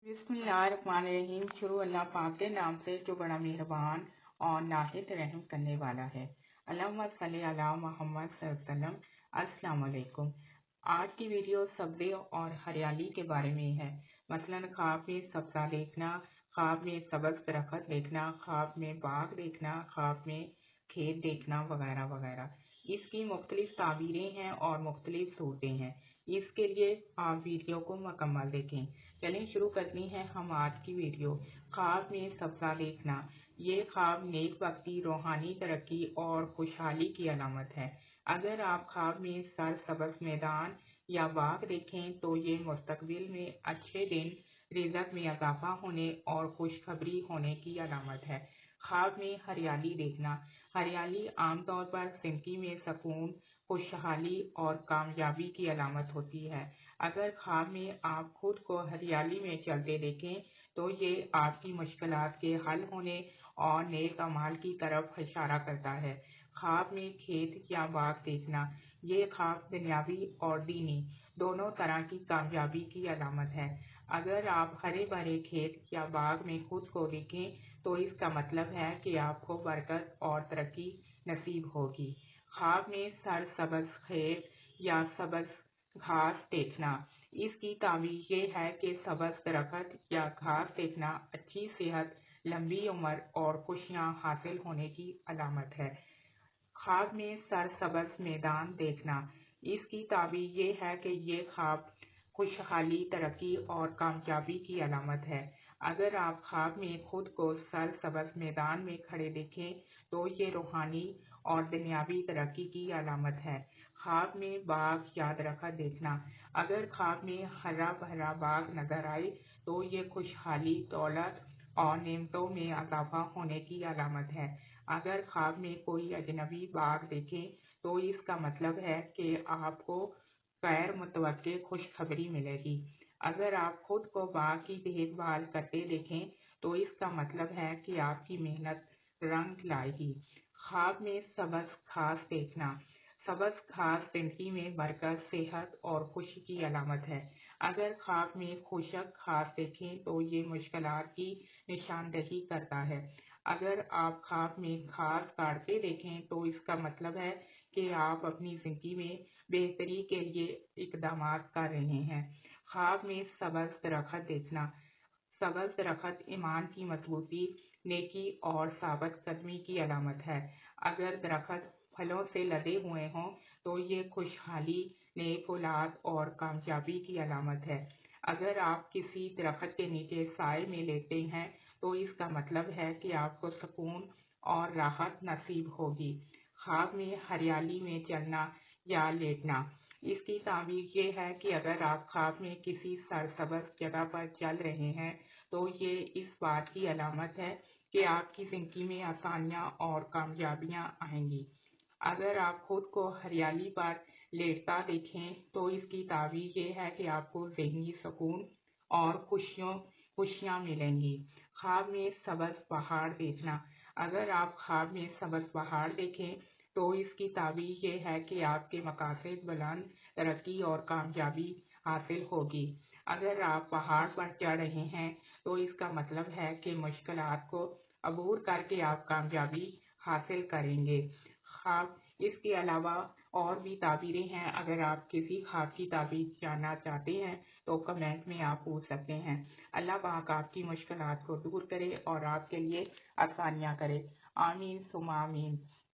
बिस्मिल्लाहिर्रहमानिर्रहीम। शुरू अल्लाह पाक के नाम से जो बड़ा मेहरबान और नाहित रहम करने वाला है। अल्लाहुम्मा सल्ली अला मुहम्मद सल्लल्लाहु अलैहि वसल्लम। अस्सलाम वालेकुम। आज की वीडियो सब्ज़े और हरियाली के बारे में है। मसलन ख्वाब में सब्ज़ा देखना, ख्वाब में सब्ज़ दरख्त देखना, ख्वाब में बाग देखना, ख्वाब में खेत देखना वगैरह वगैरह। इसकी मुख्तलिफ ताबीरें हैं और मुख्तलिफ सूरतें हैं। इसके लिए आप वीडियो को मुकम्मल देखें। चलें शुरू करते हैं हम आज की वीडियो। ख्वाब में सब्ज़ा देखना। ये ख्वाब नेक बख्ती, रूहानी तरक्की और खुशहाली की अलामत है। अगर आप ख्वाब में सरसब्ज़ मैदान या बाग देखें तो ये मुस्तकबिल में अच्छे दिन, रिज़्क़ में इजाफा होने और खुशखबरी होने की अलामत है। ख्वाब में हरियाली देखना। हरियाली आमतौर पर ज़िंदगी में सुकून, खुशहाली और कामयाबी की अलामत होती है। अगर ख्वाब में आप खुद को हरियाली में चलते देखें तो ये आपकी मुश्किलात के हल होने और नेक अमाल की तरफ इशारा करता है। ख्वाब में खेत या बाग देखना। ये ख्वाब दुनियावी और दीनी दोनों तरह की कामयाबी की अलामत है। अगर आप हरे भरे खेत या बाग में खुद को देखें तो इसका मतलब है कि आपको बरकत और तरक्की नसीब होगी। ख्वाब में सरसब्ज़ खेत या सब्ज़ घास देखना। इसकी ताबीर ये है कि सब्ज़ दरख्त या घास देखना अच्छी सेहत, लंबी उम्र और खुशियां हासिल होने की अलामत है। ख्वाब में सरसब्ज़ मैदान देखना। इसकी ताबीर ये है कि ये ख्वाब खुशहाली, तरक्की और कामयाबी की अलामत है। अगर आप ख्वाब में खुद को सरसब्ज़ मैदान में खड़े देखें तो ये रूहानी और दुनियावी तरक्की की अलामत है। ख्वाब में बाग या दरख्त देखना। अगर ख्वाब में हरा भरा बाग नजर आए तो ये खुशहाली, दौलत और नेमतों में इजाफा होने की अलामत है। अगर ख्वाब में कोई अजनबी बाग देखें तो इसका मतलब है कि आपको गैर मुतवक्के खुशखबरी मिलेगी। अगर आप खुद को बाग की देखभाल करते देखें तो इसका मतलब है कि आपकी मेहनत रंग लाएगी। ख्वाब में सब्ज़ घास देखना। सब्ज़ घास जिंदगी में बरकत, सेहत और खुशी की अलामत है। अगर ख्वाब में खुशक घास देखें तो ये मुश्किलात की निशानदही करता है। अगर आप ख्वाब में घास काटते देखें तो इसका मतलब है कि आप अपनी जिंदगी में बेहतरी के लिए इकदामात कर रहे हैं। ख्वाब में सब्ज़ दरख्त देखना। सब्ज़ दरख्त ईमान की मजबूती, नेकी और साबित कदमी की अलामत है। अगर दरख्त फलों से लदे हुए हों तो ये खुशहाली, नेक औलाद और कामयाबी की अलामत है। अगर आप किसी दरख्त के नीचे साए में लेटे हैं तो इसका मतलब है कि आपको सुकून और राहत नसीब होगी। ख्वाब में हरियाली में चलना या लेटना। इसकी ताबीर ये है कि अगर आप ख्वाब में किसी सरसब्ज़ जगह पर चल रहे हैं तो ये इस बात की अलामत है कि आपकी जिंदगी में आसानियां और कामयाबियां आएंगी। अगर आप खुद को हरियाली पर लेटता देखें तो इसकी ताबीर ये है कि आपको ज़हनी सुकून और खुशियां मिलेंगी। ख्वाब में सब्ज़ पहाड़ देखना। अगर आप ख्वाब में सब्ज़ पहाड़ देखें तो इसकी ताबीर ये है कि आपके मकासद बुलंद, तरक्की और कामयाबी हासिल होगी। अगर आप पहाड़ पर चढ़ रहे हैं तो इसका मतलब है कि मुश्किलात को अबूर करके आप कामयाबी हासिल करेंगे। ख्वाब इसके अलावा और भी ताबीरें हैं। अगर आप किसी ख्वाब की ताबीर जानना चाहते हैं तो कमेंट में आप पूछ सकते हैं। अल्लाह पाक आपकी मुश्किलात को दूर करे और आपके लिए आसानियां करे। आमीन सुमा आमीन।